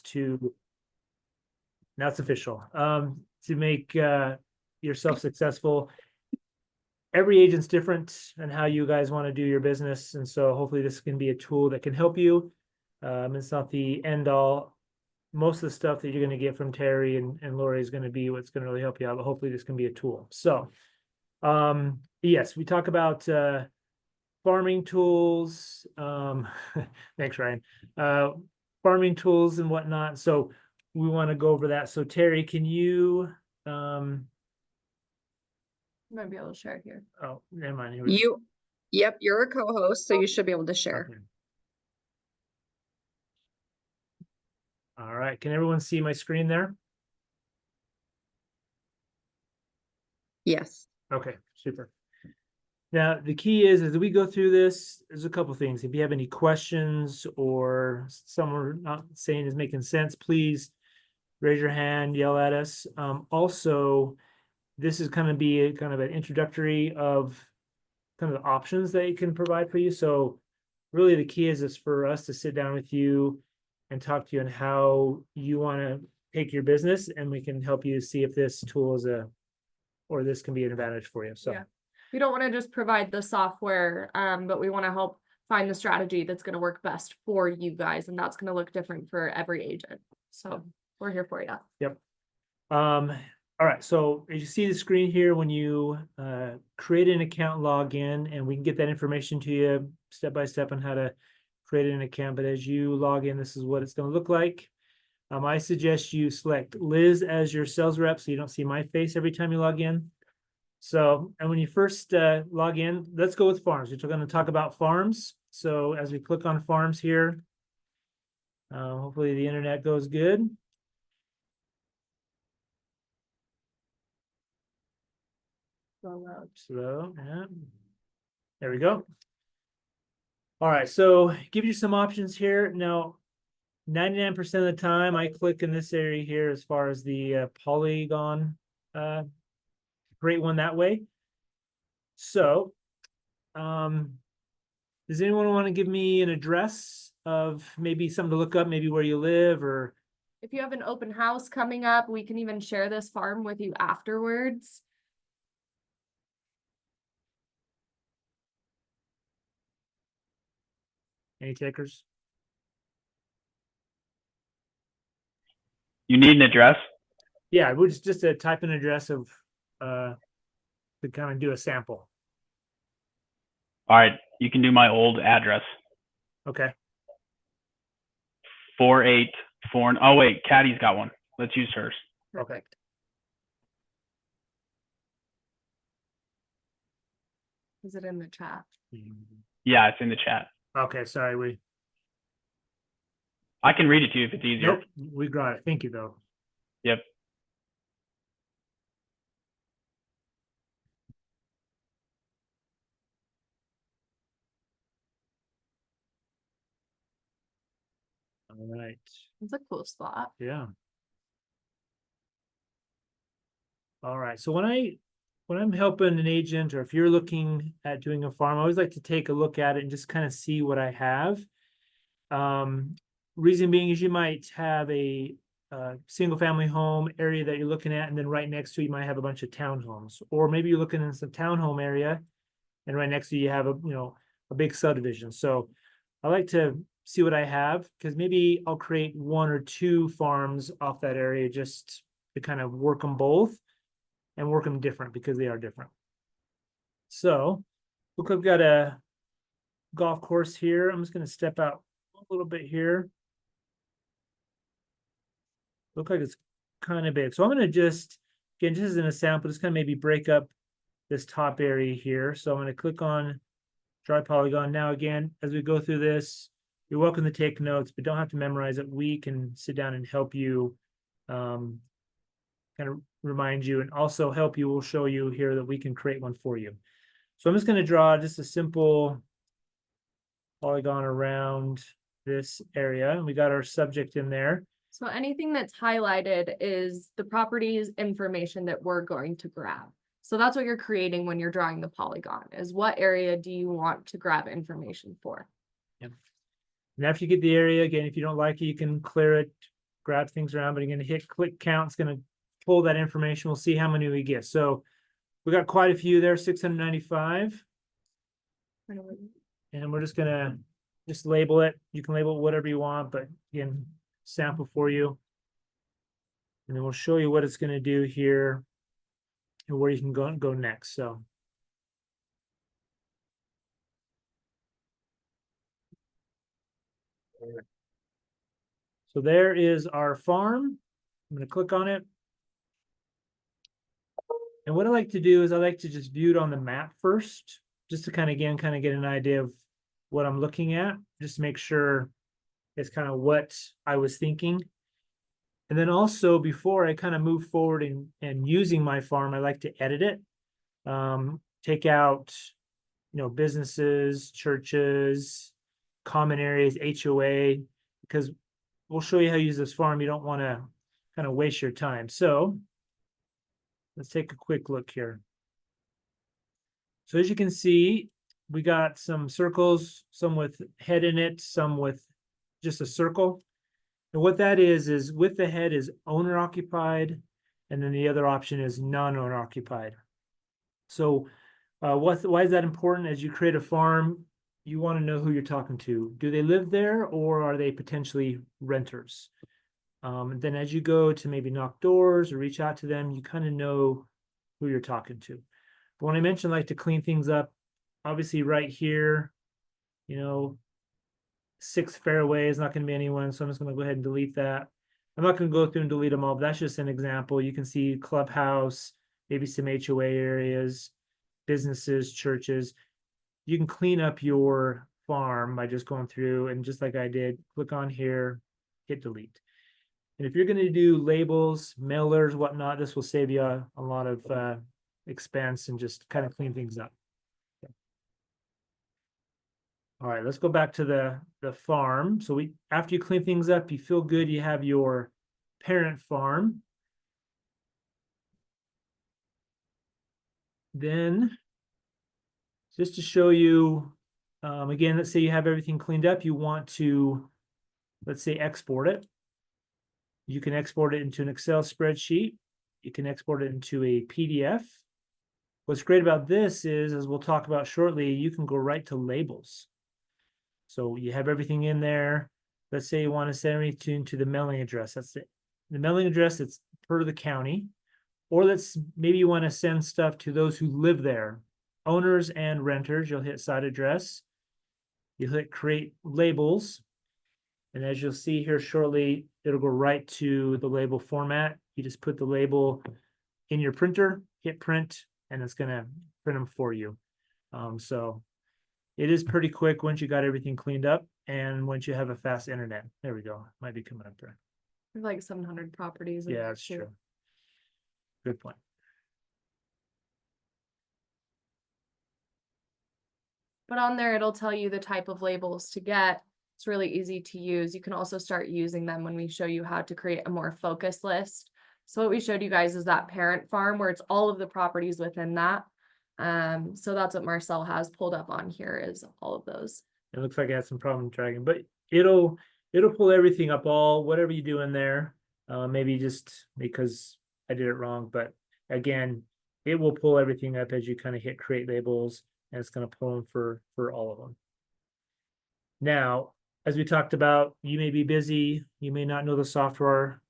to, now it's official, to make yourself successful. Every agent's different and how you guys want to do your business. And so hopefully this can be a tool that can help you. It's not the end all. Most of the stuff that you're going to get from Terry and Lori is going to be what's going to really help you out, but hopefully this can be a tool. So, yes, we talk about farming tools. Thanks, Ryan. Farming tools and whatnot. So we want to go over that. So Terry, can you might be able to share here. oh, never mind. Yep, you're a co-host, so you should be able to share. Okay. All right. Can everyone see my screen there? Yes. Okay, super. Now, the key is as we go through this, there's a couple things. If you have any questions or someone not saying is making sense, please raise your hand, yell at us. Also, this is going to be a kind of an introductory of kind of the options that it can provide for you. So really the key is for us to sit down with you and talk to you on how you want to take your business, and we can help you see if this tool is or this can be an advantage for you. So yeah. We don't want to just provide the software, but we want to help find the strategy that's going to work best for you guys. And that's going to look different for every agent. So we're here for you. Yep. All right. So as you see the screen here, when you create an account, log in, and we can get that information to you step by step on how to create an account. But as you log in, this is what it's going to look like. I suggest you select Liz as your sales rep so you don't see my face every time you log in. So, and when you first log in, let's go with farms. We're going to talk about farms. So as we click on farms here, hopefully the internet goes good. Slow, yeah. There we go. All right, so give you some options here. Now, 99% of the time I click in this area here as far as the polygon, create one that way. So, does anyone want to give me an address of maybe something to look up, maybe where you live, or if you have an open house coming up, we can even share this farm with you afterwards. any takers? You need an address? Yeah, we'll just type an address of to kind of do a sample. All right, you can do my old address. Okay. 484. Oh wait, Caddy's got one. Let's use hers. Perfect. Is it in the chat? Yeah, it's in the chat. Okay, sorry, I can read it to you if it's easier. nope, we got it. Thank you though. Yep. All right. It's a cool spot. Yeah. All right. So when I'm helping an agent, or if you're looking at doing a farm, I always like to take a look at it and just kind of see what I have. Reason being is you might have a single family home area that you're looking at, and then right next to you might have a bunch of townhomes, or maybe you're looking in some townhome area, and right next to you have a big subdivision. So I like to see what I have, because maybe I'll create one or two farms off that area just to kind of work them both and work them different because they are different. So look, I've got a golf course here. I'm just going to step out a little bit here. Look like it's kind of big. So I'm going to just, again, just as an example, just kind of maybe break up this top area here. So I'm going to click on dry polygon. Now, again, as we go through this, you're welcome to take notes, but don't have to memorize it. We can sit down and help you, kind of remind you, and also help you. We'll show you here that we can create one for you. So I'm just going to draw just a simple polygon around this area, and we got our subject in there. So anything that's highlighted is the property's information that we're going to grab. So that's what you're creating when you're drawing the polygon, is what area do you want to grab information for? Yep. And after you get the area, again, if you don't like it, you can clear it, grab things around, but I'm gonna hit click count. It's gonna pull that information. We'll see how many we get. So we got quite a few there, 695. And we're just gonna just label it. You can label it whatever you want, but again, sample for you. And then we'll show you what it's gonna do here and where you can go next. So. So there is our farm. I'm gonna click on it. And what I like to do is I like to just view it on the map first, just to kind of get an idea of what I'm looking at, just to make sure it's kind of what I was thinking. And then also before I kind of move forward and using my farm, I like to edit it. Take out, businesses, churches, common areas, HOA, because we'll show you how to use this farm. You don't want to kind of waste your time. So let's take a quick look here. So as you can see, we got some circles, some with head in it, some with just a circle. And what that is with the head is owner occupied, and then the other option is non-owner occupied. So why is that important? As you create a farm, you want to know who you're talking to. Do they live there, or are they potentially renters? And then as you go to maybe knock doors or reach out to them, you kind of know who you're talking to. But when I mentioned like to clean things up, obviously right here, 6th fairway is not going to be anyone, so I'm just going to go ahead and delete that. I'm not going to go through and delete them all, but that's just an example. You can see clubhouse, maybe some HOA areas, businesses, churches. You can clean up your farm by just going through and just like I did, click on here, hit delete. And if you're going to do labels, mailers, whatnot, this will save you a lot of expense and just kind of clean things up. All right, let's go back to the farm. So after you clean things up, you feel good, you have your parent farm. Then just to show you, again, let's say you have everything cleaned up, you want to, let's say, export it. You can export it into an Excel spreadsheet. You can export it into a PDF. What's great about this is, as we'll talk about shortly, you can go right to labels. So you have everything in there. Let's say you want to send everything to the mailing address. That's it. The mailing address that's per the county. Or maybe you want to send stuff to those who live there, owners and renters. You'll hit site address. You'll hit create labels. And as you'll see here shortly, it'll go right to the label format. You just put the label in your printer, hit print, and it's going to print them for you. So it is pretty quick once you got everything cleaned up and once you have a fast internet. There we go. Might be coming up there. Like 700 properties. Yeah, that's true. Good point. But on there, it'll tell you the type of labels to get. It's really easy to use. You can also start using them when we show you how to create a more focused list. So what we showed you guys is that parent farm where it's all of the properties within that. So that's what Marcel has pulled up on here is all of those. It looks like I had some problem dragging, but it'll pull everything up, whatever you do in there. Maybe just because I did it wrong, but again, it will pull everything up as you kind of hit create labels, and it's going to pull them for all of them. Now, as we talked about, you may be busy, you may not know the software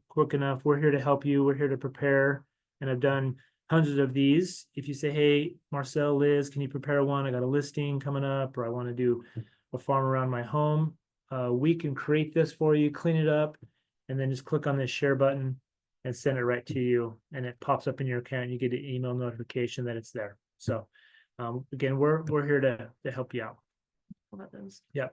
quick enough. We're here to help you. We're here to prepare, and I've done hundreds of these. If you say, hey, Marcel, Liz, can you prepare one? I got a listing coming up, or I want to do a farm around my home. We can create this for you, clean it up, and then just click on this share button and send it right to you. And it pops up in your account. You get an email notification that it's there. So again, we're here to help you out. Yeah.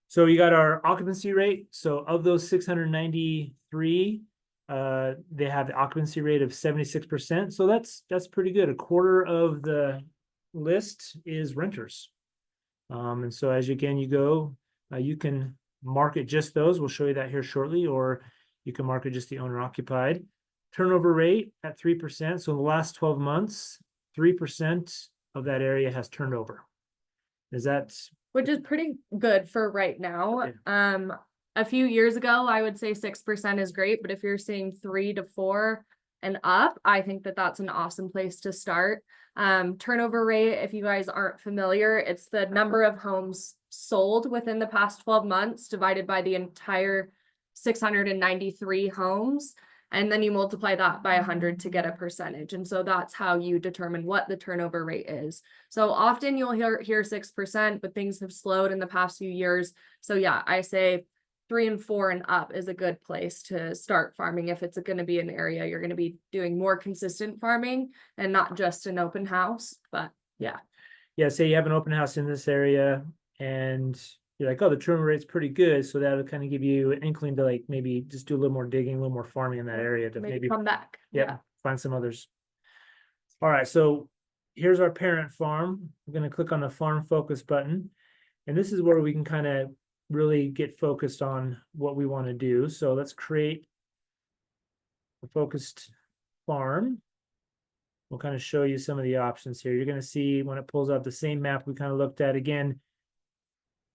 So you got our occupancy rate. So of those 693, they have the occupancy rate of 76%. So that's pretty good. A quarter of the list is renters. And so as you go, you can market just those. We'll show you that here shortly, or you can market just the owner occupied. Turnover rate at 3%. So in the last 12 months, 3% of that area has turned over. Is that which is pretty good for right now. Yeah. A few years ago, I would say 6% is great, but if you're seeing 3 to 4 and up, I think that that's an awesome place to start. Turnover rate, if you guys aren't familiar, it's the number of homes sold within the past 12 months divided by the entire 693 homes. And then you multiply that by 100 to get a percentage. And so that's how you determine what the turnover rate is. So often you'll hear 6%, but things have slowed in the past few years. So yeah, I say 3 and 4 and up is a good place to start farming if it's going to be an area you're going to be doing more consistent farming and not just an open house. But yeah. Yeah, say you have an open house in this area and you're like, oh, the turnover rate's pretty good. So that'll kind of give you an inkling to like maybe just do a little more digging, a little more farming in that area to maybe come back. find some others. All right, so here's our parent farm. I'm going to click on the farm focus button. And this is where we can kind of really get focused on what we want to do. So let's create a focused farm. We'll kind of show you some of the options here. You're going to see when it pulls up the same map we kind of looked at again.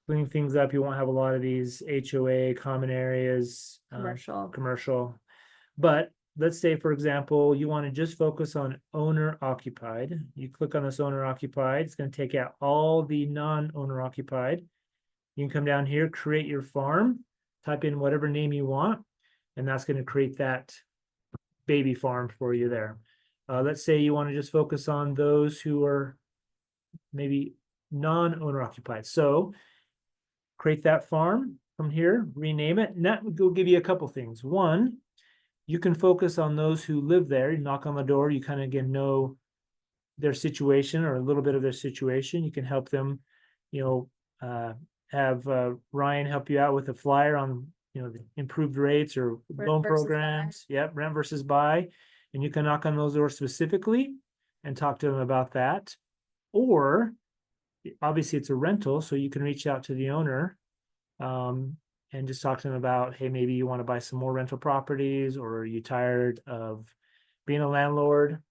Cleaning things up, you won't have a lot of these HOA, common areas, commercial. But let's say, for example, you want to just focus on owner occupied. You click on this owner occupied. It's going to take out all the non-owner occupied. You can come down here, create your farm, type in whatever name you want, and that's going to create that baby farm for you there. Let's say you want to just focus on those who are maybe non-owner occupied. So create that farm from here, rename it, and that will give you a couple things. One, you can focus on those who live there. You knock on the door, you kind of again know their situation or a little bit of their situation. You can help them, have Ryan help you out with a flyer on, the improved rates or loan programs. Yep, rent versus buy. And you can knock on those doors specifically and talk to them about that. Or obviously it's a rental, so you can reach out to the owner and just talk to them about, hey, maybe you want to buy some more rental properties, or are you tired of being a landlord?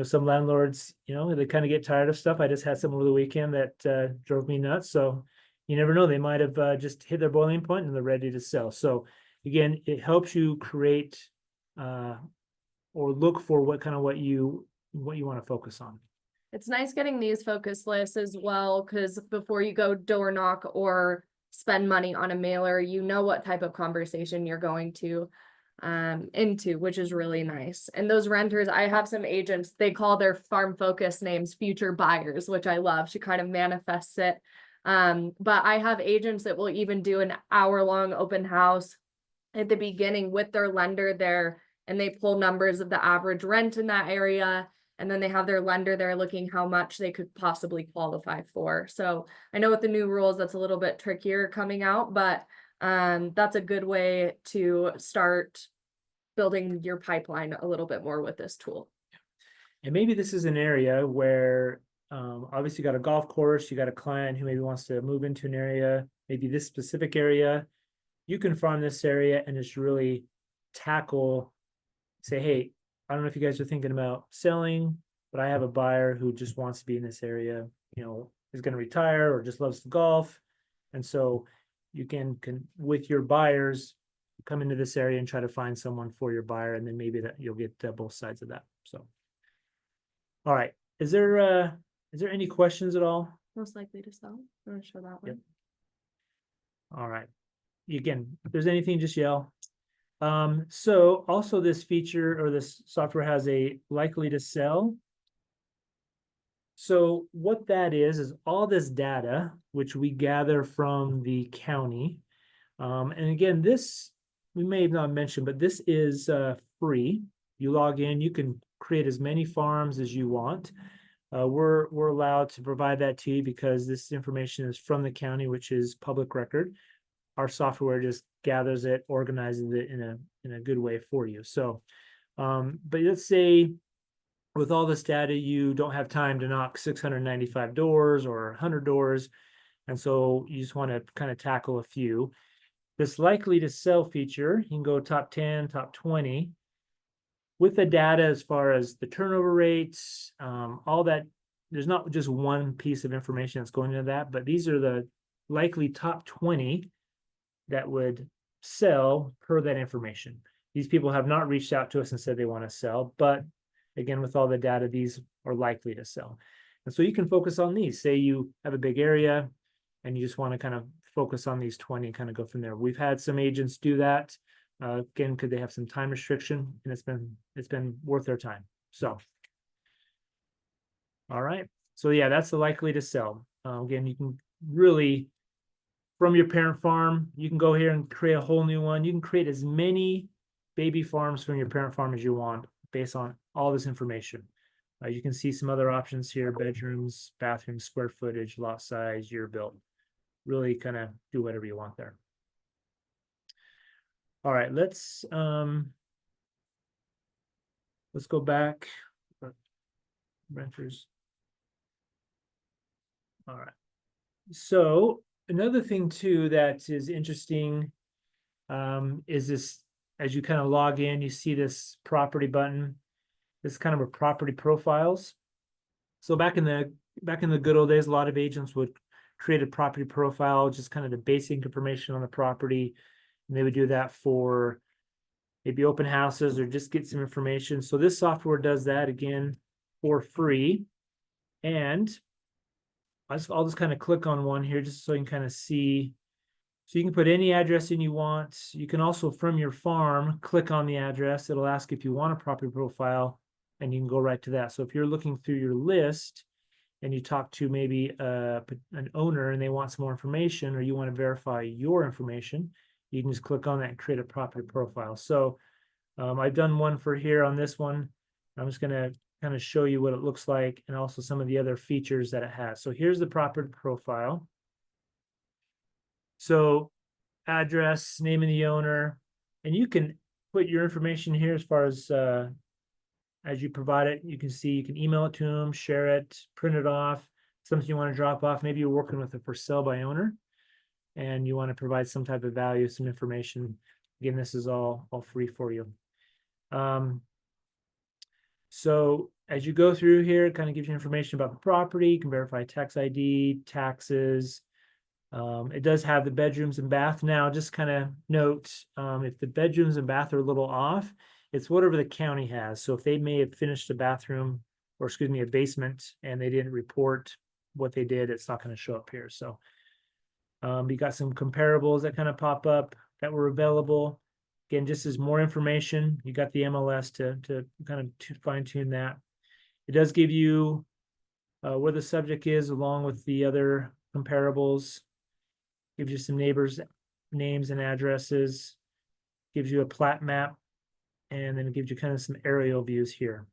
Some landlords, they kind of get tired of stuff. I just had some over the weekend that drove me nuts. So you never know, they might have just hit their boiling point and they're ready to sell. So again, it helps you create or look for what you want to focus on. It's nice getting these focus lists as well, because before you go door knock or spend money on a mailer, you know what type of conversation you're going to into, which is really nice. And those renters, I have some agents, they call their farm focus names future buyers, which I love. She kind of manifests it. But I have agents that will even do an hour-long open house at the beginning with their lender there, and they pull numbers of the average rent in that area. And then they have their lender there looking how much they could possibly qualify for. So I know with the new rules, that's a little bit trickier coming out, but that's a good way to start building your pipeline a little bit more with this tool. And maybe this is an area where obviously you got a golf course, you got a client who maybe wants to move into an area, maybe this specific area. You can farm this area and just really say, hey, I don't know if you guys are thinking about selling, but I have a buyer who just wants to be in this area, is going to retire or just loves the golf. And so you can with your buyers, come into this area and try to find someone for your buyer. And then maybe that you'll get both sides of that. So, all right. Is there any questions at all? Most likely to sell. I'm going to show that one. Yep. All right. Again, if there's anything, just yell. So also this feature or this software has a likely to sell. So what that is all this data, which we gather from the county. And again, this, we may have not mentioned, but this is free. You log in, you can create as many farms as you want. We're allowed to provide that to you because this information is from the county, which is public record. Our software just gathers it, organizes it in a good way for you. So, but let's say with all this data, you don't have time to knock 695 doors or 100 doors. And so you just want to kind of tackle a few. This likely to sell feature, you can go top 10, top 20. With the data as far as the turnover rates, all that, there's not just one piece of information that's going into that, but these are the likely top 20 that would sell per that information. These people have not reached out to us and said they want to sell, but again, with all the data, these are likely to sell. And so you can focus on these. Say you have a big area and you just want to kind of focus on these 20 and kind of go from there. We've had some agents do that. Again, could they have some time restriction? And it's been worth their time. So, all right. So yeah, that's the likely to sell. Again, you can really, from your parent farm, you can go here and create a whole new one. You can create as many baby farms from your parent farm as you want based on all this information. You can see some other options here: bedrooms, bathrooms, square footage, lot size, year built. Really kind of do whatever you want there. All right, let's go back. Renters. All right. So another thing too that is interesting is this: as you kind of log in, you see this property button. This kind of a property profiles. So back in the good old days, a lot of agents would create a property profile, just kind of the basic information on the property, and they would do that for maybe open houses or just get some information. So this software does that again for free, and I'll just kind of click on one here just so you can kind of see. So you can put any address in you want. You can also, from your farm, click on the address. It'll ask if you want a property profile, and you can go right to that. So if you're looking through your list and you talk to maybe an owner and they want some more information, or you want to verify your information, you can just click on that and create a property profile. So I've done one for here on this one. I'm just going to kind of show you what it looks like and also some of the other features that it has. So here's the property profile. So address, name of the owner, and you can put your information here as far as you provide it. You can see, you can email it to them, share it, print it off, something you want to drop off. Maybe you're working with a for sale by owner and you want to provide some type of value, some information. Again, this is all free for you. So as you go through here, it kind of gives you information about the property. You can verify tax ID, taxes. It does have the bedrooms and bath. Now, just kind of note, if the bedrooms and bath are a little off, it's whatever the county has. So if they may have finished a bathroom, or excuse me, a basement, and they didn't report what they did, it's not going to show up here. So you got some comparables that kind of pop up that were available. Again, just as more information, you got the MLS to kind of fine tune that. It does give you where the subject is along with the other comparables. Gives you some neighbors' names and addresses, gives you a plat map, and then it gives you kind of some aerial views here.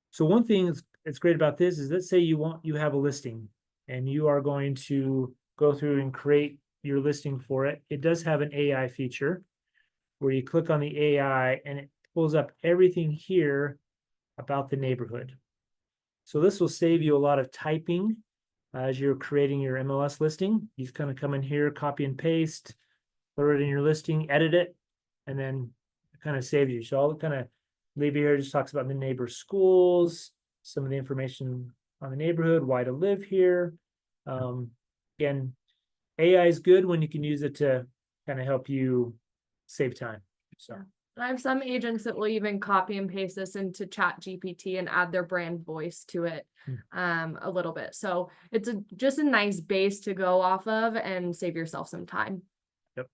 So one thing that's great about this is, let's say you have a listing and you are going to go through and create your listing for it. It does have an AI feature where you click on the AI and it pulls up everything here about the neighborhood. So this will save you a lot of typing as you're creating your MLS listing. You just kind of come in here, copy and paste, throw it in your listing, edit it, and then it kind of saves you. So I'll kind of leave you here. Just talks about the neighbor's schools, some of the information on the neighborhood, why to live here. Again, AI is good when you can use it to kind of help you save time. So. I have some agents that will even copy and paste this into Chat GPT and add their brand voice to it a little bit. So it's just a nice base to go off of and save yourself some time. Yep.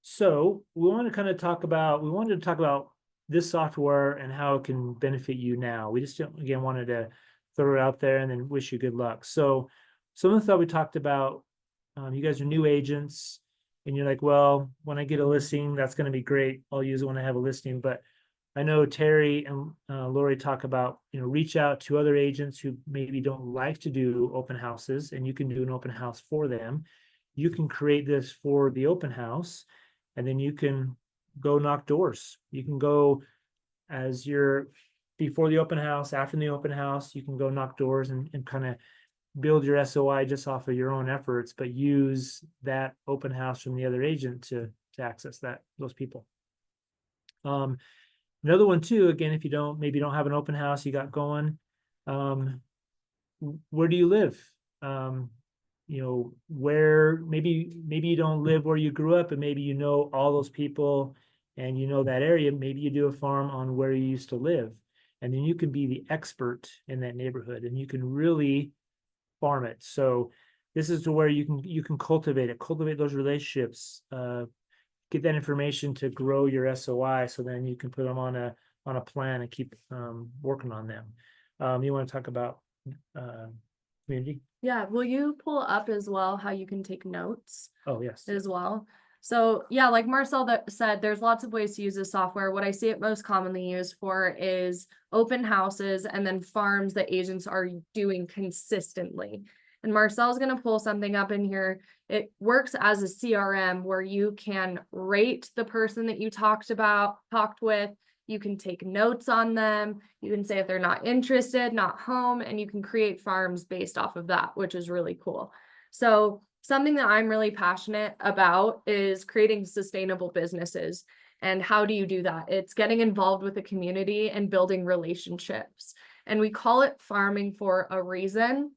So we wanted to talk about this software and how it can benefit you now. We just again wanted to throw it out there and then wish you good luck. So some of the stuff we talked about, you guys are new agents. And you're like, well, when I get a listing, that's going to be great. I'll use it when I have a listing. But I know Terry and Lori talk about, reach out to other agents who maybe don't like to do open houses, and you can do an open house for them. You can create this for the open house, and then you can go knock doors. You can go as you're before the open house, after the open house, you can go knock doors and kind of build your SOI just off of your own efforts, but use that open house from the other agent to access those people. Another one too, again, if you maybe don't have an open house you got going, where do you live? you know, where maybe you don't live where you grew up, and maybe you know all those people and you know that area. Maybe you do a farm on where you used to live, and then you can be the expert in that neighborhood and you can really farm it. So this is to where you can cultivate those relationships, get that information to grow your SOI, so then you can put them on a plan and keep working on them. You want to talk about community? Yeah, will you pull up as well how you can take notes Oh, yes. as well? So yeah, like Marcel said, there's lots of ways to use this software. What I see it most commonly used for is open houses and then farms that agents are doing consistently. And Marcel's going to pull something up in here. It works as a CRM where you can rate the person that you talked with. You can take notes on them. You can say if they're not interested, not home, and you can create farms based off of that, which is really cool. So something that I'm really passionate about is creating sustainable businesses. And how do you do that? It's getting involved with the community and building relationships. And we call it farming for a reason.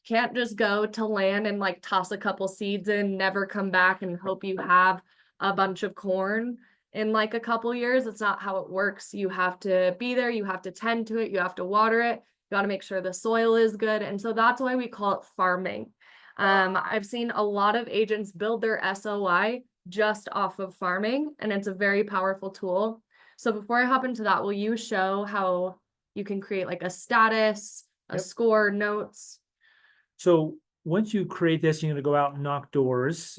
You can't just go to land and like toss a couple seeds in, never come back and hope you have a bunch of corn in like a couple years. It's not how it works. You have to be there, you have to tend to it, you have to water it, you got to make sure the soil is good. And so that's why we call it farming. I've seen a lot of agents build their SOI just off of farming, and it's a very powerful tool. So before I hop into that, will you show how you can create like a status, a Yep. score, notes? So once you create this, you're going to go out and knock doors.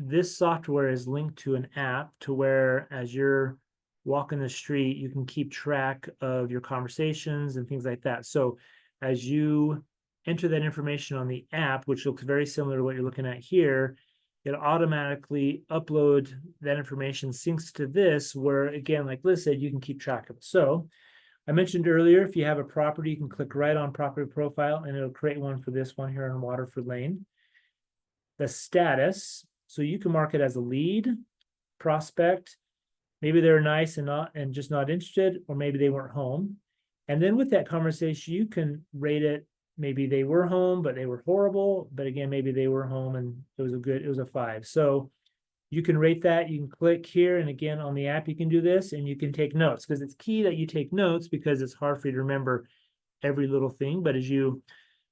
This software is linked to an app to where as you're walking the street, you can keep track of your conversations and things like that. So as you enter that information on the app, which looks very similar to what you're looking at here, it automatically upload that information, syncs to this, where again, like Liz said, you can keep track of it. So I mentioned earlier, if you have a property, you can click right on property profile and it'll create one for this one here on Waterford Lane. The status, so you can mark it as a lead, prospect, maybe they're nice and just not interested, or maybe they weren't home. And then with that conversation, you can rate it. Maybe they were home, but they were horrible. But again, maybe they were home and it was a 5. So you can rate that. You can click here. And again, on the app, you can do this and you can take notes, because it's key that you take notes, because it's hard for you to remember every little thing. But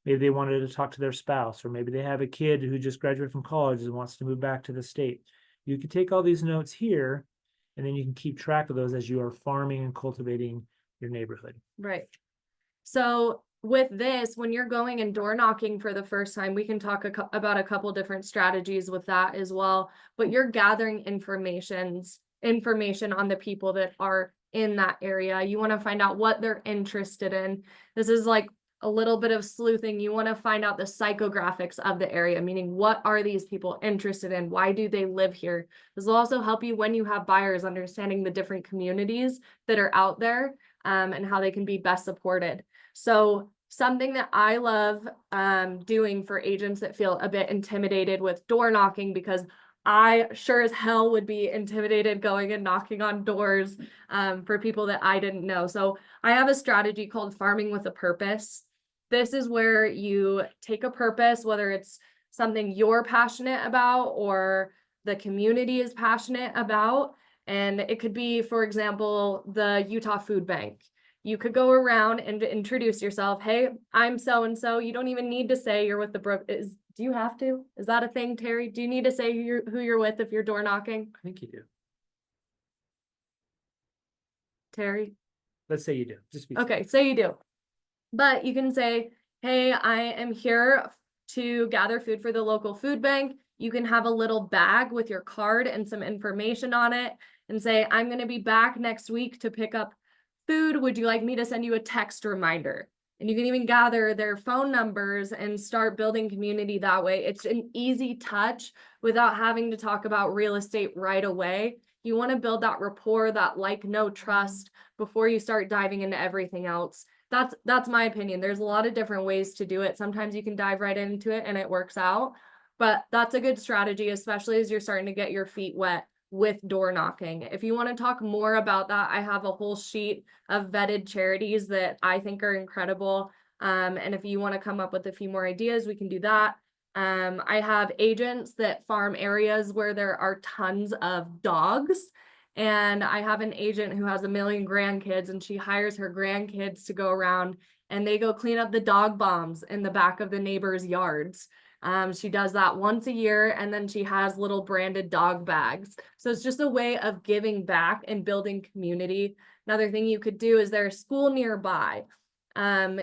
maybe they wanted to talk to their spouse, or maybe they have a kid who just graduated from college and wants to move back to the state. You can take all these notes here, and then you can keep track of those as you are farming and cultivating your neighborhood. Right. So with this, when you're going and door knocking for the first time, we can talk about a couple different strategies with that as well. But you're gathering information on the people that are in that area. You want to find out what they're interested in. This is like a little bit of sleuthing. You want to find out the psychographics of the area, meaning what are these people interested in? Why do they live here? This will also help you when you have buyers understanding the different communities that are out there, and how they can be best supported. So something that I love doing for agents that feel a bit intimidated with door knocking, because I sure as hell would be intimidated going and knocking on doors for people that I didn't know. So I have a strategy called farming with a purpose. This is where you take a purpose, whether it's something you're passionate about or the community is passionate about. And it could be, for example, the Utah Food Bank. You could go around and introduce yourself. Hey, I'm so-and-so. You don't even need to say you're with the do you have to? Is that a thing, Terry? Do you need to say who you're with if you're door knocking? I think you do. Terry? Let's say you do. Just be Okay, say you do. But you can say, hey, I am here to gather food for the local food bank. You can have a little bag with your card and some information on it and say, I'm going to be back next week to pick up food. Would you like me to send you a text reminder? And you can even gather their phone numbers and start building community that way. It's an easy touch without having to talk about real estate right away. You want to build that rapport, that know, trust before you start diving into everything else. That's my opinion. There's a lot of different ways to do it. Sometimes you can dive right into it and it works out, but that's a good strategy, especially as you're starting to get your feet wet with door knocking. If you want to talk more about that, I have a whole sheet of vetted charities that I think are incredible. And if you want to come up with a few more ideas, we can do that. I have agents that farm areas where there are tons of dogs. And I have an agent who has 1 million grandkids, and she hires her grandkids to go around and they go clean up the dog bombs in the back of the neighbors' yards. She does that once a year, and then she has little branded dog bags. So it's just a way of giving back and building community. Another thing you could do is there's a school nearby.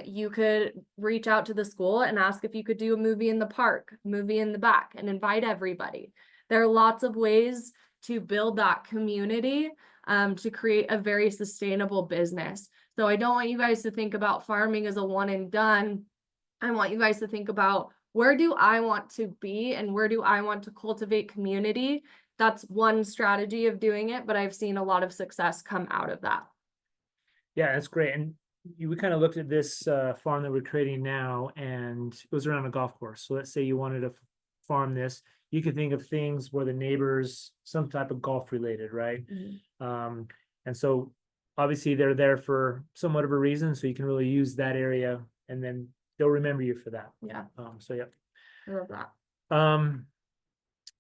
You could reach out to the school and ask if you could do a movie in the park, movie in the back, and invite everybody. There are lots of ways to build that community, to create a very sustainable business. So I don't want you guys to think about farming as a one and done. I want you guys to think about, where do I want to be and where do I want to cultivate community? That's one strategy of doing it, but I've seen a lot of success come out of that. Yeah, that's great. And we kind of looked at this farm that we're creating now, and it was around a golf course. So let's say you wanted to farm this, you could think of things where the neighbors, some type of golf related, right? And so obviously they're there for somewhat of a reason, so you can really use that area, and then they'll remember you for that. Yeah, So yeah. I love that.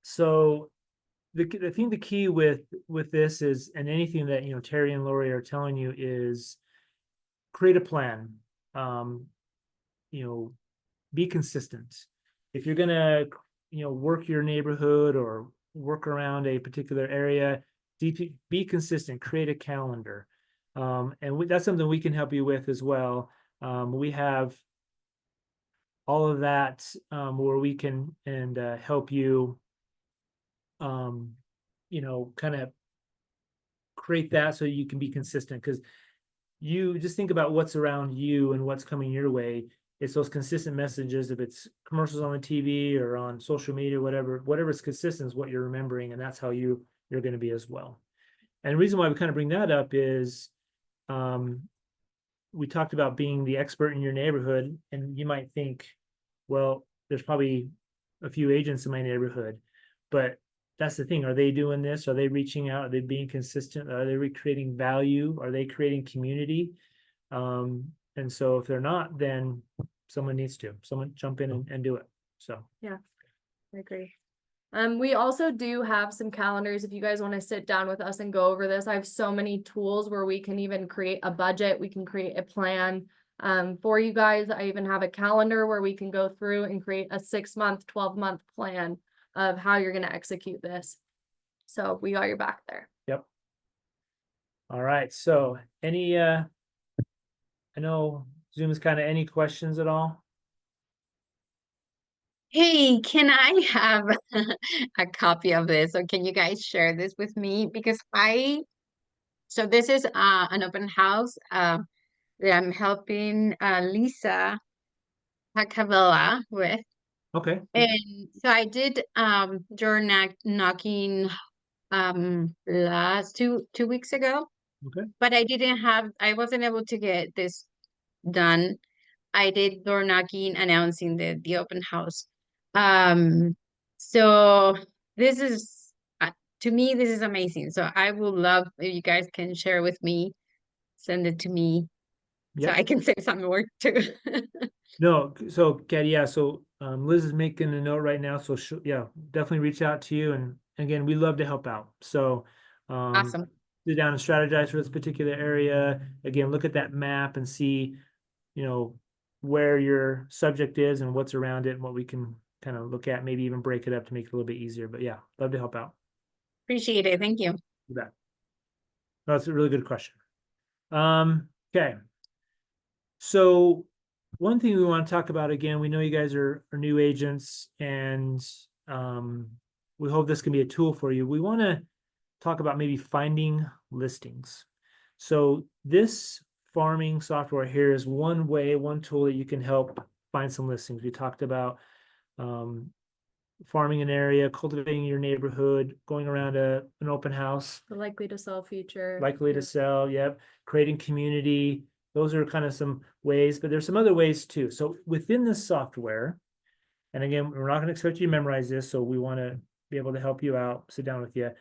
So I think the key with this is, and anything that, Terry and Lori are telling you, is create a plan. Be consistent. If you're gonna, work your neighborhood or work around a particular area, be consistent, create a calendar. And that's something we can help you with as well. We have all of that, where we can help you, kind of create that so you can be consistent, because you just think about what's around you and what's coming your way. It's those consistent messages. If it's commercials on the TV or on social media, whatever's consistent is what you're remembering, and that's how you're going to be as well. And the reason why we kind of bring that up is, we talked about being the expert in your neighborhood, and you might think, well, there's probably a few agents in my neighborhood, but that's the thing. Are they doing this? Are they reaching out? Are they being consistent? Are they creating value? Are they creating community? And so if they're not, then someone jump in and do it. So yeah, I agree. We also do have some calendars if you guys want to sit down with us and go over this. I have so many tools where we can even create a budget. We can create a plan for you guys. I even have a calendar where we can go through and create a 6-month, 12-month plan of how you're going to execute this. So we got your back there. Yep. All right. So I know Zoom is kind of, any questions at all? Hey, can I have a copy of this, or can you guys share this with me? Because so this is an open house that I'm helping Lisa Pacavella with. Okay. And so I did door knocking last two weeks ago, Okay. but I wasn't able to get this done. I did door knocking announcing the open house. So this is to me, this is amazing. So I would love if you guys can share with me, send it to me, so Yep. I can save some work too. No, so Kat, yeah, so Liz is making a note right now, so definitely reach out to you, and again, we love to help out. So Awesome. sit down and strategize for this particular area. Again, look at that map and see, where your subject is and what's around it, and what we can kind of look at, maybe even break it up to make it a little bit easier. But yeah, love to help out. Appreciate it. Thank you. You bet. No, that's a really good question. Okay. So one thing we want to talk about, again, we know you guys are new agents, and we hope this can be a tool for you. We want to talk about maybe finding listings. So this farming software here is one tool that you can help find some listings. We talked about farming an area, cultivating your neighborhood, going around an open house. The likely to sell feature. Likely to Yeah. sell, yep. Creating community. Those are kind of some ways, but there's some other ways too. So within this software, and again, we're not going to expect you to memorize this, so we want to be able to help you out, sit down with you.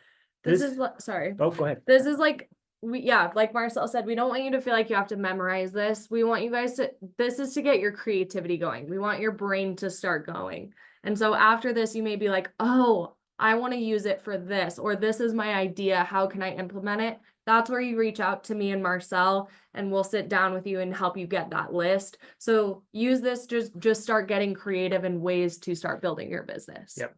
This is sorry. Oh, go ahead. This is like yeah, like Marcel said, we don't want you to feel like you have to memorize this. We want you guys to, this is to get your creativity going. We want your brain to start going. And so after this, you may be like, oh, I want to use it for this, or this is my idea. How can I implement it? That's where you reach out to me and Marcel, and we'll sit down with you and help you get that list. So use this, just start getting creative in ways to start building your business. Yep.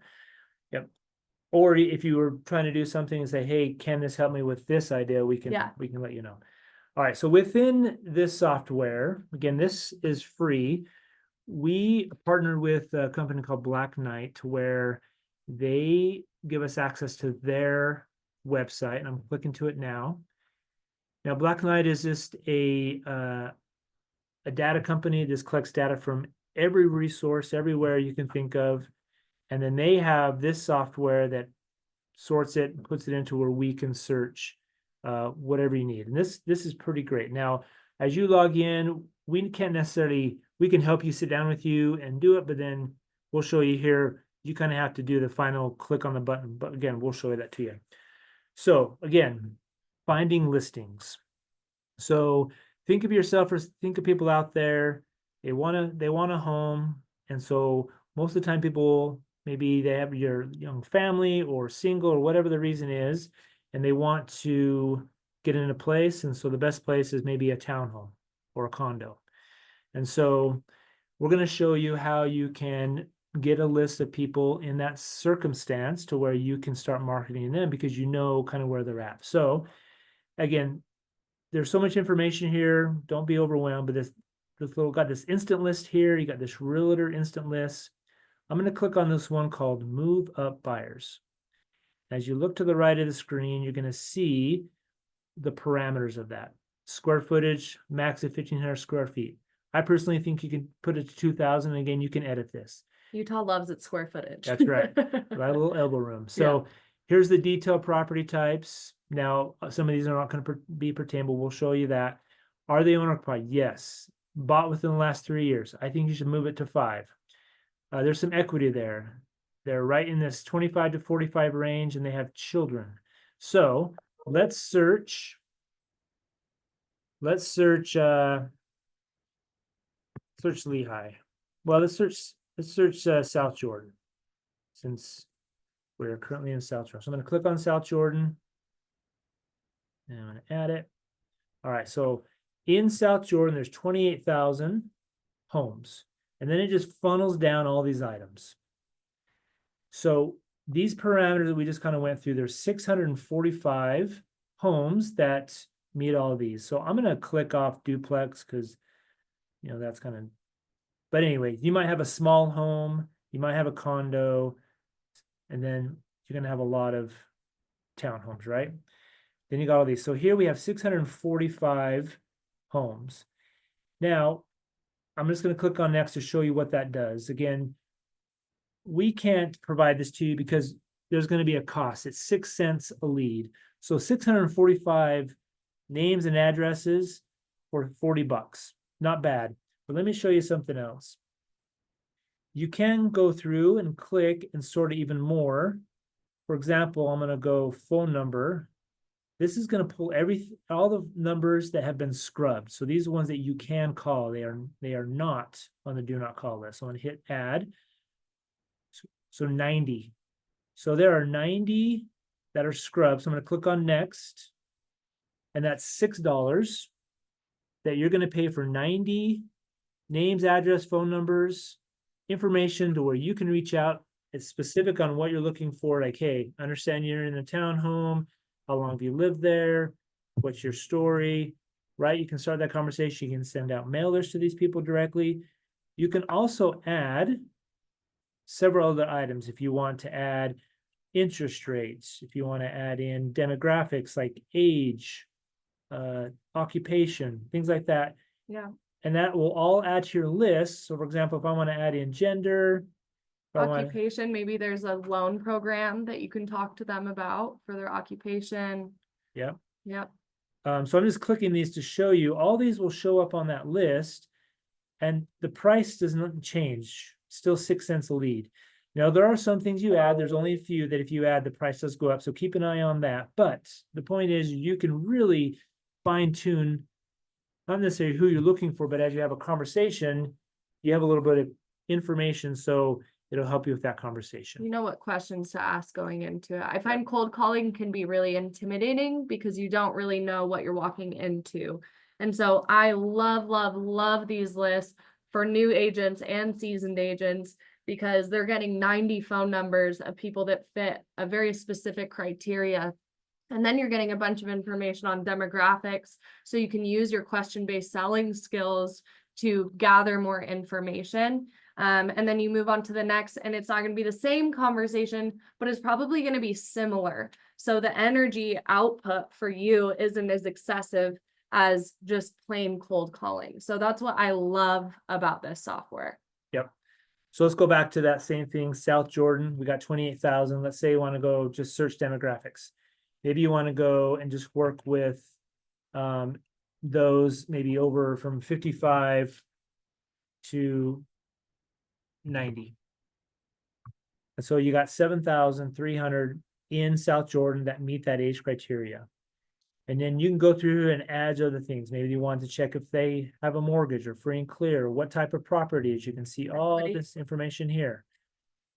Or if you were trying to do something and say, hey, can this help me with this idea? We can let you know. All right. So within this software, again, this is free. We partnered with a company called Black Knight, where they give us access to their website, and I'm clicking to it now. Now, Black Knight is just a data company. This collects data from every resource, everywhere you can think of. And then they have this software that sorts it and puts it into where we can search whatever you need. And this is pretty great. Now, as you log in, we can't necessarily, we can help you, sit down with you and do it, but then we'll show you here. You kind of have to do the final click on the button. But again, we'll show you that to you. So again, finding listings. So think of yourself, or think of people out there. They want a home. And so most of the time people, maybe they have your young family or single or whatever the reason is, and they want to get in a place. And so the best place is maybe a townhome or a condo. And so we're going to show you how you can get a list of people in that circumstance to where you can start marketing them, because you know kind of where they're at. So again, there's so much information here. Don't be overwhelmed, but this little, got this instant list here. You got this realtor instant list. I'm going to click on this one called Move Up Buyers. As you look to the right of the screen, you're going to see the parameters of that. Square footage, max of 1,500 square feet. I personally think you can put it to 2,000. Again, you can edit this. Utah loves its square footage. That's right. Right, a little elbow room. So here's the detailed property types. Now, some of these are not going to be pertainable. We'll show you that. Are they owner occupied? Yes. Bought within the last 3 years. I think you should move it to 5. There's some equity there. They're right in this 25 to 45 range, and they have children. So let's search. Let's search Lehigh. Well, let's search South Jordan, since we're currently in South Jordan. So I'm going to click on South Jordan, and I'm going to add it. All right. So in South Jordan, there's 28,000 homes. And then it just funnels down all these items. So these parameters that we just kind of went through, there's 645 homes that meet all of these. So I'm going to click off duplex, because, you know, that's kind of, but anyway, you might have a small home, you might have a condo, and then you're going to have a lot of townhomes, right? Then you got all these. So here we have 645 homes. Now, I'm just going to click on next to show you what that does. Again, we can't provide this to you because there's going to be a cost. It's 6 cents a lead. So 645 names and addresses for $40. Not bad. But let me show you something else. You can go through and click and sort it even more. For example, I'm going to go phone number. This is going to pull all the numbers that have been scrubbed. So these are ones that you can call. They are not on the do not call list. So I'm going to hit add. So 90. So there are 90 that are scrubbed. So I'm going to click on next. And that's $6 that you're going to pay for 90 names, address, phone numbers, information to where you can reach out. It's specific on what you're looking for. Like, hey, I understand you're in a townhome. How long have you lived there? What's your story? Right? You can start that conversation. You can send out mailers to these people directly. You can also add several other items if you want to add interest rates, if you want to add in demographics like age, occupation, things like that. Yeah. And that will all add to your list. So for example, if I want to add in gender, occupation, maybe there's a loan program that you can talk to them about for their occupation. Yeah. Yep. So I'm just clicking these to show you. All these will show up on that list, and the price does not change. Still 6 cents a lead. Now, there are some things you add. There's only a few that if you add, the price does go up. So keep an eye on that. But the point is you can really fine tune, not necessarily who you're looking for, but as you have a conversation, you have a little bit of information. So it'll help you with that conversation. You know what questions to ask going into it. I find cold calling can be really intimidating because you don't really know what you're walking into. And so I love these lists for new agents and seasoned agents because they're getting 90 phone numbers of people that fit a very specific criteria. And then you're getting a bunch of information on demographics. So you can use your question-based selling skills to gather more information. And then you move on to the next, and it's not going to be the same conversation, but it's probably going to be similar. So the energy output for you isn't as excessive as just plain cold calling. So that's what I love about this software. Yep. So let's go back to that same thing. South Jordan, we got 28,000. Let's say you want to go just search demographics. Maybe you want to go and just work with those maybe over from 55 to 90. And so you got 7,300 in South Jordan that meet that age criteria. And then you can go through and add other things. Maybe you want to check if they have a mortgage or free and clear, what type of properties. You can see all this information here.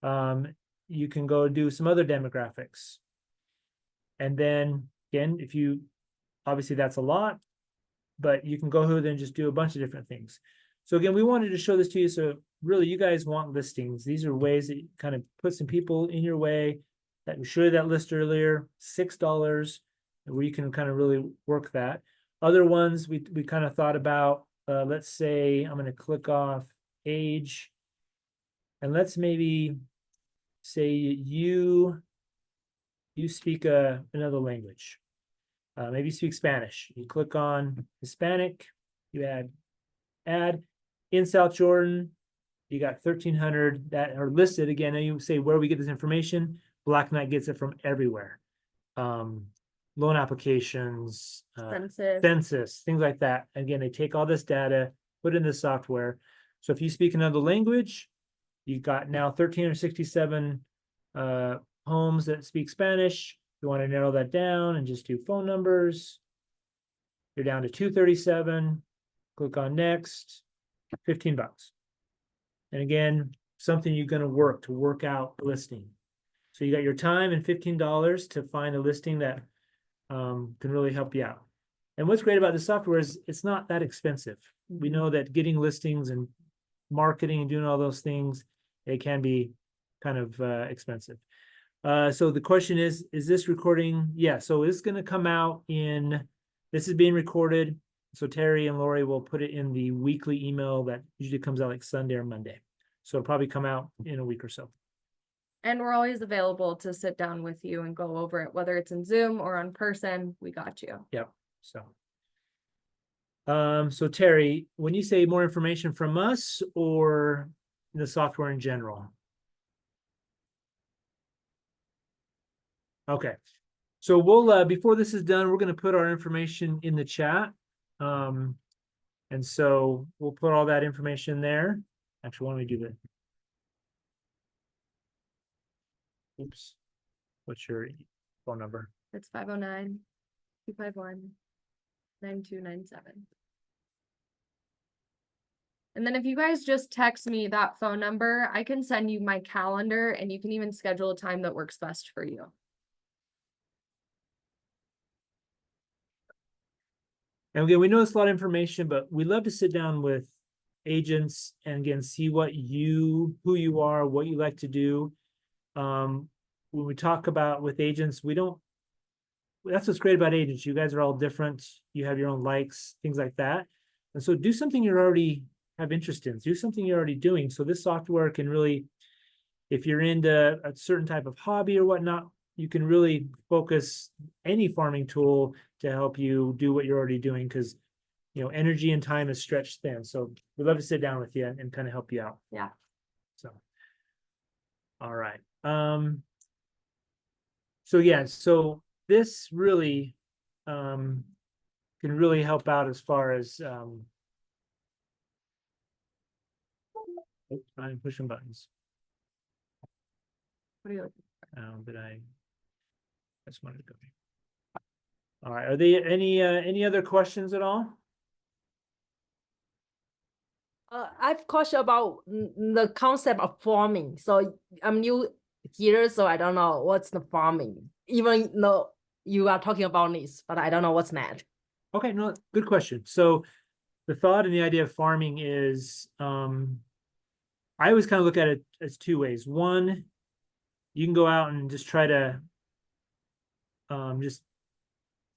You can go do some other demographics. And then again, if you, obviously that's a lot, but you can go ahead and just do a bunch of different things. So again, we wanted to show this to you. So really you guys want listings. These are ways that you kind of put some people in your way that we showed you that list earlier, $6, where you can kind of really work that. Other ones we kind of thought about, let's say I'm going to click off age, and let's maybe say you speak another language. Maybe you speak Spanish. You click on Hispanic, you add in South Jordan, you got 1,300 that are listed. Again, and you say where we get this information. Black Knight gets it from everywhere. Loan applications, census, things like that. Again, they take all this data, put it in the software. So if you speak another language, you've got now 1,367 homes that speak Spanish. You want to narrow that down and just do phone numbers. You're down to 237. Click on next, $15. And again, something you're going to work out the listing. So you got your time and $15 to find a listing that can really help you out. And what's great about this software is it's not that expensive. We know that getting listings and marketing and doing all those things, it can be kind of expensive. So the question is this recording? Yeah, so it's going to come out this is being recorded. So Terry and Lori will put it in the weekly email that usually comes out like Sunday or Monday. So it'll probably come out in a week or so. And we're always available to sit down with you and go over it, whether it's in Zoom or in person. We got you. Yep. So Terry, when you say more information from us or the software in general? Okay. So we'll, before this is done, we're going to put our information in the chat. And so we'll put all that information there. Actually, why don't we do that? Oops. What's your phone number? It's 509-251-9297. And then if you guys just text me that phone number, I can send you my calendar and you can even schedule a time that works best for you. And again, we know it's a lot of information, but we love to sit down with agents and again, see who you are, what you like to do. When we talk about with agents, that's what's great about agents. You guys are all different. You have your own likes, things like that. And so do something you already have interest in. Do something you're already doing. So this software can really, if you're into a certain type of hobby or whatnot, you can really focus any farming tool to help you do what you're already doing because, energy and time is stretched thin. So we'd love to sit down with you and kind of help you out. Yeah. So, all right. So this really can really help out as far as I'm pushing buttons. What are you looking? But I just wanted to go. All right, are there any other questions at all? I've question about the concept of farming. So I'm new here, so I don't know what's the farming. Even though you are talking about this, but I don't know what's that. Okay, no, good question. So the thought and the idea of farming is, I always kind of look at it as two ways. One, you can go out and just try to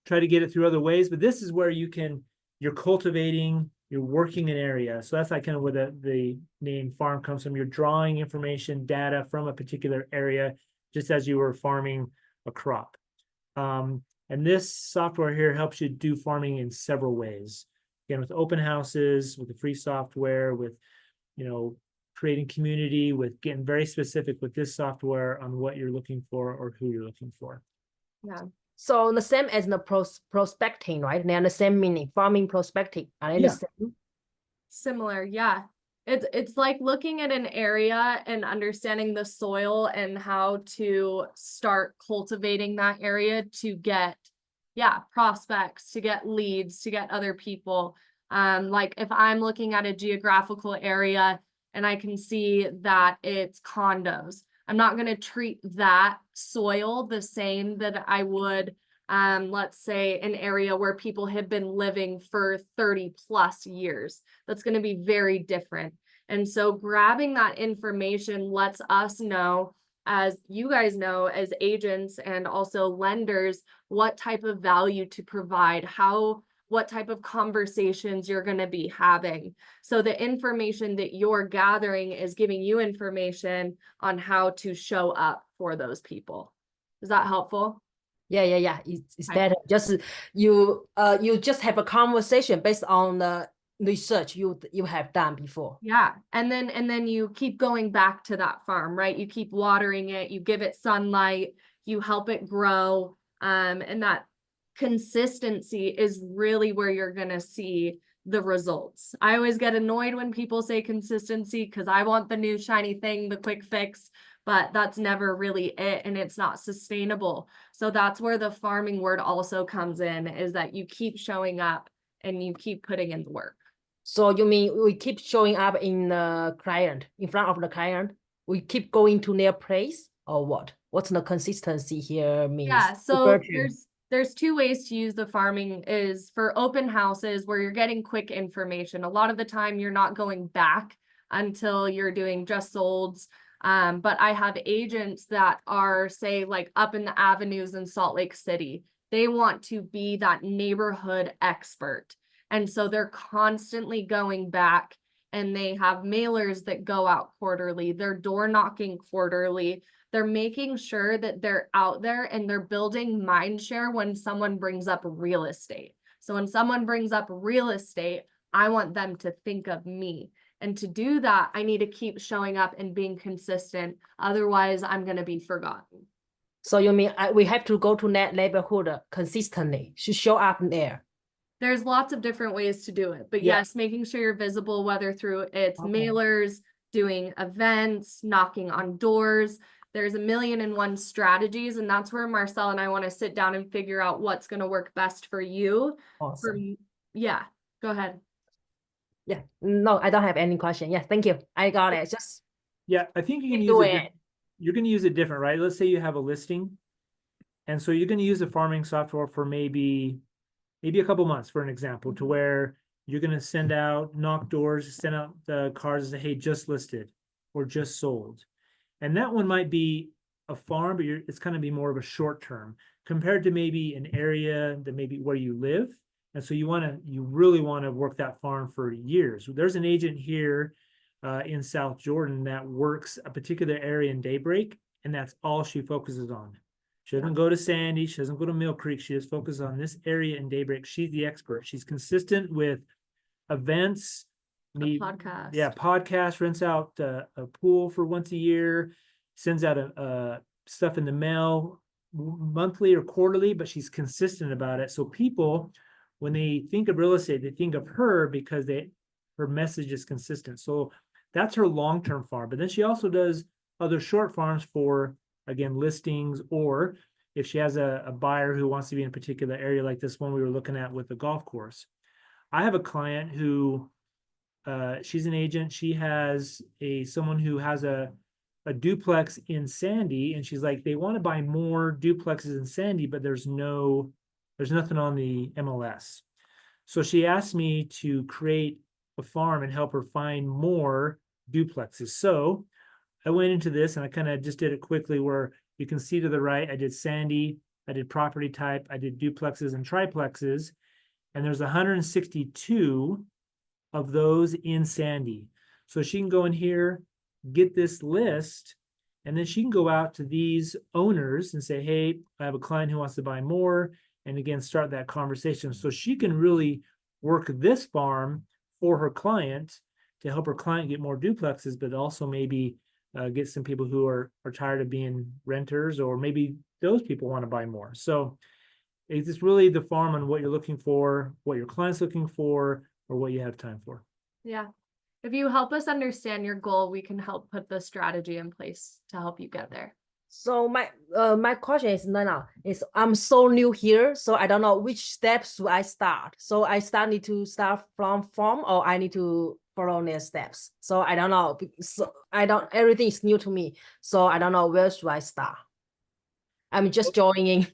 get it through other ways, but this is where you're cultivating, you're working an area. So that's like kind of where the name farm comes from. You're drawing information, data from a particular area, just as you were farming a crop. And this software here helps you do farming in several ways. Again, with open houses, with the free software, with, creating community, with getting very specific with this software on what you're looking for or who you're looking for. Yeah. So the same as the prospecting, right? They are the same meaning, farming, prospecting. Are they the same? Similar, yeah. It's like looking at an area and understanding the soil and how to start cultivating that area to get, prospects, to get leads, to get other people. Like if I'm looking at a geographical area and I can see that it's condos, I'm not going to treat that soil the same that I would, let's say, an area where people have been living for 30 plus years. That's going to be very different. And so grabbing that information lets us know, as you guys know, as agents and also lenders, what type of value to provide, what type of conversations you're going to be having. So the information that you're gathering is giving you information on how to show up for those people. Is that helpful? Yeah. It's Okay. better. Just you just have a conversation based on the research you have done before. Yeah. And then you keep going back to that farm, right? You keep watering it, you give it sunlight, you help it grow. And that consistency is really where you're going to see the results. I always get annoyed when people say consistency because I want the new shiny thing, the quick fix, but that's never really it, and it's not sustainable. So that's where the farming word also comes in, is that you keep showing up and you keep putting in the work. So you mean we keep showing up in the client, in front of the client? We keep going to their place, or what? What's the consistency here means? Yeah, so there's two ways to use the farming. Is for open houses where you're getting quick information. A lot of the time you're not going back until you're doing just solds. But I have agents that are, say, like up in the avenues in Salt Lake City. They want to be that neighborhood expert. And so they're constantly going back, and they have mailers that go out quarterly. They're door knocking quarterly. They're making sure that they're out there and they're building mind share when someone brings up real estate. So when someone brings up real estate, I want them to think of me. And to do that, I need to keep showing up and being consistent. Otherwise, I'm going to be forgotten. So you mean we have to go to that neighborhood consistently to show up there? There's lots of different ways to do it, but yes, making sure you're visible, whether through its mailers, doing events, knocking on doors. There's 1,000,001 strategies, and that's where Marcel and I want to sit down and figure out what's going to work best for you. Awesome. Go ahead. Yeah, no, I don't have any question. Yeah, thank you. I got it. Just I think you can do use it. You're going to use it different, right? Let's say you have a listing, and so you're going to use the farming software for maybe a couple months, for an example, to where you're going to send out, knock doors, send out the cards and say, hey, just listed or just sold. And that one might be a farm, but it's going to be more of a short term compared to maybe an area that maybe where you live. And so you really want to work that farm for years. There's an agent here in South Jordan that works a particular area in Daybreak, and that's all she focuses on. She doesn't go to Sandy. She doesn't go to Mill Creek. She just focuses on this area in Daybreak. She's the expert. She's consistent with events. Podcast. Yeah, podcast, rents out a pool for once a year, sends out stuff in the mail monthly or quarterly, but she's consistent about it. So people, when they think of real estate, they think of her because her message is consistent. So that's her long-term farm. But then she also does other short farms for again, listings, or if she has a buyer who wants to be in a particular area like this one we were looking at with the golf course. I have a client who, she's an agent. She has someone who has a duplex in Sandy, and she's like, they want to buy more duplexes in Sandy, but there's nothing on the MLS. So she asked me to create a farm and help her find more duplexes. So I went into this and I kind of just did it quickly, where you can see to the right, I did Sandy, I did property type, I did duplexes and triplexes, and there's 162 of those in Sandy. So she can go in here, get this list, and then she can go out to these owners and say, hey, I have a client who wants to buy more. And again, start that conversation. So she can really work this farm for her client to help her client get more duplexes, but also maybe get some people who are tired of being renters, or maybe those people want to buy more. So it's really the farm on what you're looking for, what your client's looking for, or what you have time for. Yeah. If you help us understand your goal, we can help put the strategy in place to help you get there. So my question is now is I'm so new here, so I don't know which steps should I start. So I need to start from form, or I need to follow their steps. So I don't know. So everything is new to me. So I don't know where should I start. I'm just joining.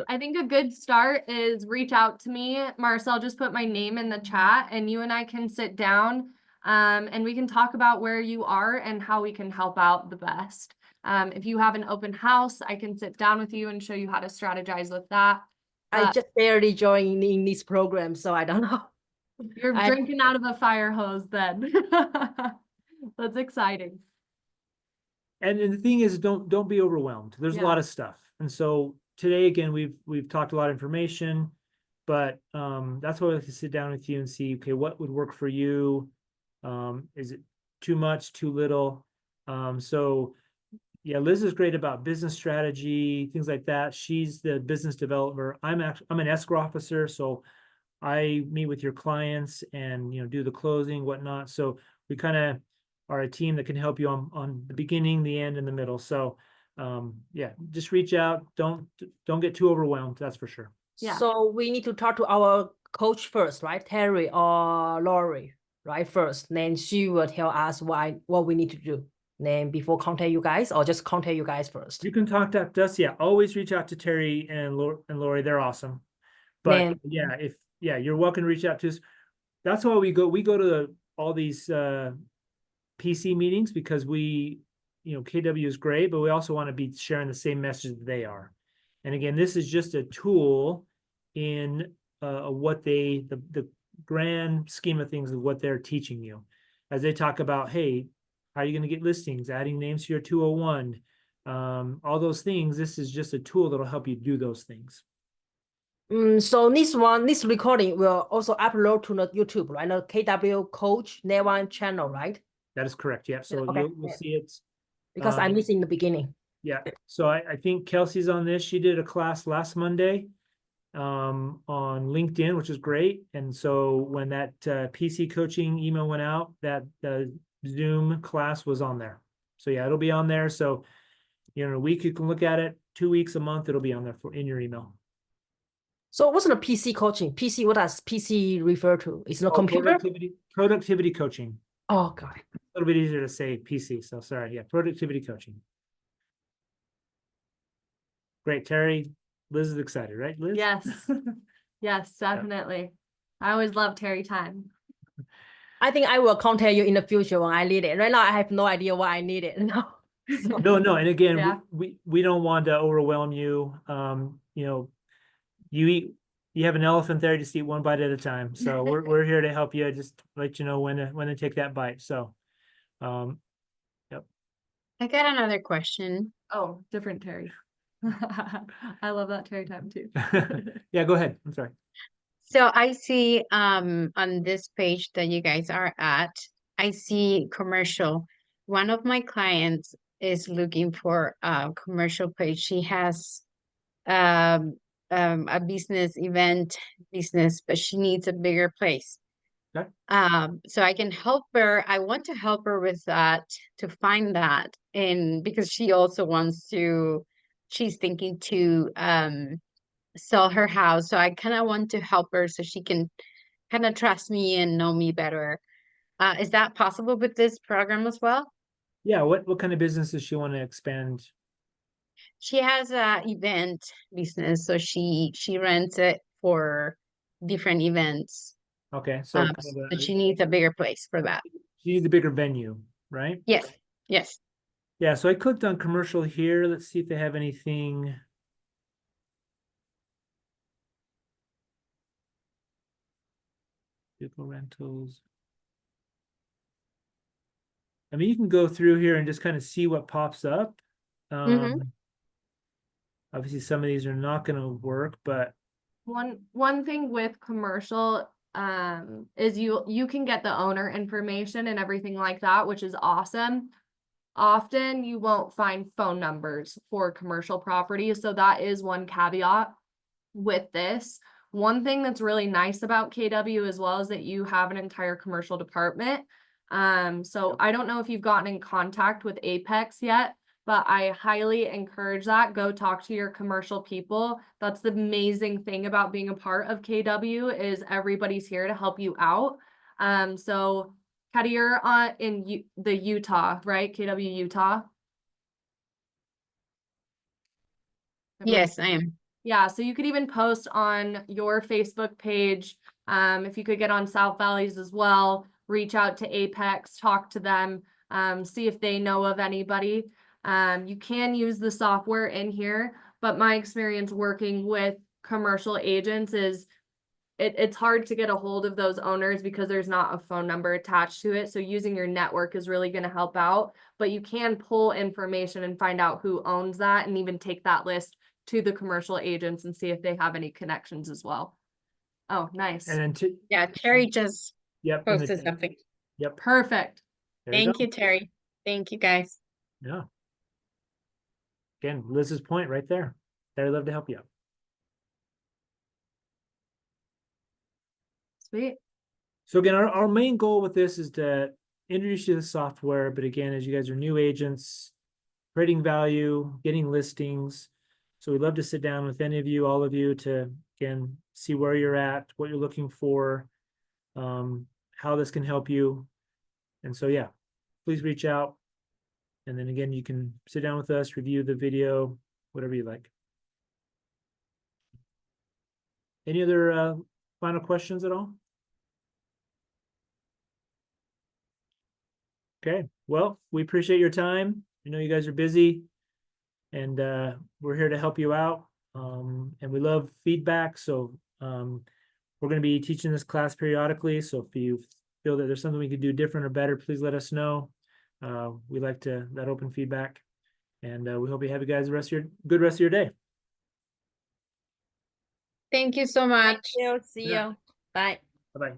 I think a good start is reach out to me. Marcel just put my name in the chat, and you and I can sit down and we can talk about where you are and how we can help out the best. If you have an open house, I can sit down with you and show you how to strategize with that. I just barely joined in this program, so I don't know. You're drinking out of a fire hose then. That's exciting. And the thing is, don't be overwhelmed. There's a lot of stuff. And so today, again, we've talked a lot of information, but that's why I like to sit down with you and see, okay, what would work for you? Is it too much, too little? So yeah, Liz is great about business strategy, things like that. She's the business developer. I'm an escrow officer, so I meet with your clients and do the closing, whatnot. So we kind of are a team that can help you on the beginning, the end, and the middle. So yeah, just reach out. Don't get too overwhelmed. That's for sure. Yeah. So we need to talk to our coach first, right? Terry or Lori, right? First, then she will tell us what we need to do. Then before contact you guys, or just contact you guys first. You can contact us. Yeah, always reach out to Terry and Lori. They're awesome. But Then, you're welcome to reach out to us. That's why we go to all these PC meetings, because KW is great, but we also want to be sharing the same message that they are. And again, this is just a tool in what the grand scheme of things of what they're teaching you. As they talk about, hey, how are you going to get listings, adding names to your 201, all those things. This is just a tool that'll help you do those things. So this recording will also upload to the YouTube, right? The KW Coach Network channel, right? That is correct. Yeah. So Okay. you'll see it. Because I missed in the beginning. Yeah. So I think Kelsey's on this. She did a class last Monday on LinkedIn, which is great. And so when that PC coaching email went out, that Zoom class was on there. So yeah, it'll be on there. So a week you can look at it, 2 weeks, a month, it'll be on there in your email. So what's the PC coaching? PC, what does PC refer to? It's the computer? Productivity coaching. Oh, got it. A little bit easier to say PC. So sorry. Yeah, productivity coaching. Great, Terry. Liz is excited, right, Liz? Yes. Yes, definitely. I always love Terry time. I think I will contact you in the future when I need it. Right now, I have no idea what I needed. No. No. And again, Yeah. we don't want to overwhelm you. You have an elephant there, just eat one bite at a time. So we're here to help you, just let you know when to take that bite. So yep. I got another question. Oh, different Terry. I love that Terry time too. Yeah, go ahead. I'm sorry. So I see on this page that you guys are at, I see commercial. One of my clients is looking for a commercial page. She has a business event business, but she needs a bigger place. Okay. So I can help her. I want to help her with that, to find that. And because she also wants to, she's thinking to sell her house. So I kind of want to help her so she can kind of trust me and know me better. Is that possible with this program as well? Yeah, what kind of business does she want to expand? She has a event business, so she rents it for different events. Okay, so kind of So she needs a bigger place for that. she needs a bigger venue, right? Yes, yes. Yeah, so I clicked on commercial here. Let's see if they have anything. Vehicle rentals. I mean, you can go through here and just kind of see what pops up. Mhm. Obviously some of these are not going to work, but One thing with commercial is you can get the owner information and everything like that, which is awesome. Often you won't find phone numbers for commercial properties, so that is one caveat with this. One thing that's really nice about KW as well is that you have an entire commercial department. So I don't know if you've gotten in contact with Apex yet, but I highly encourage that. Go talk to your commercial people. That's the amazing thing about being a part of KW is everybody's here to help you out. So Patty, you're in the Utah, right? KW Utah. I believe. Yes, I am. Yeah, so you could even post on your Facebook page. If you could get on South Valleys as well, reach out to Apex, talk to them, see if they know of anybody. You can use the software in here, but my experience working with commercial agents is it's hard to get a hold of those owners because there's not a phone number attached to it. So using your network is really going to help out, but you can pull information and find out who owns that and even take that list to the commercial agents and see if they have any connections as well. Oh, nice. and then Yeah, Terry just yep, posted something. yep. Perfect. There you Thank go. you, Terry. Thank you, guys. Yeah. Again, Liz's point right there. I'd love to help you out. Sweet. So again, our main goal with this is to introduce you to the software. But again, as you guys are new agents, creating value, getting listings. So we'd love to sit down with any of you, all of you, to again see where you're at, what you're looking for, how this can help you. And so yeah, please reach out. And then again, you can sit down with us, review the video, whatever you like. Any other final questions at all? Okay, well, we appreciate your time. I know you guys are busy and we're here to help you out. And we love feedback. So we're going to be teaching this class periodically. So if you feel that there's something we could do different or better, please let us know. We like that open feedback. And we hope you have you guys good rest of your day. Thank you so much. See Yeah. you. Bye. Bye-bye.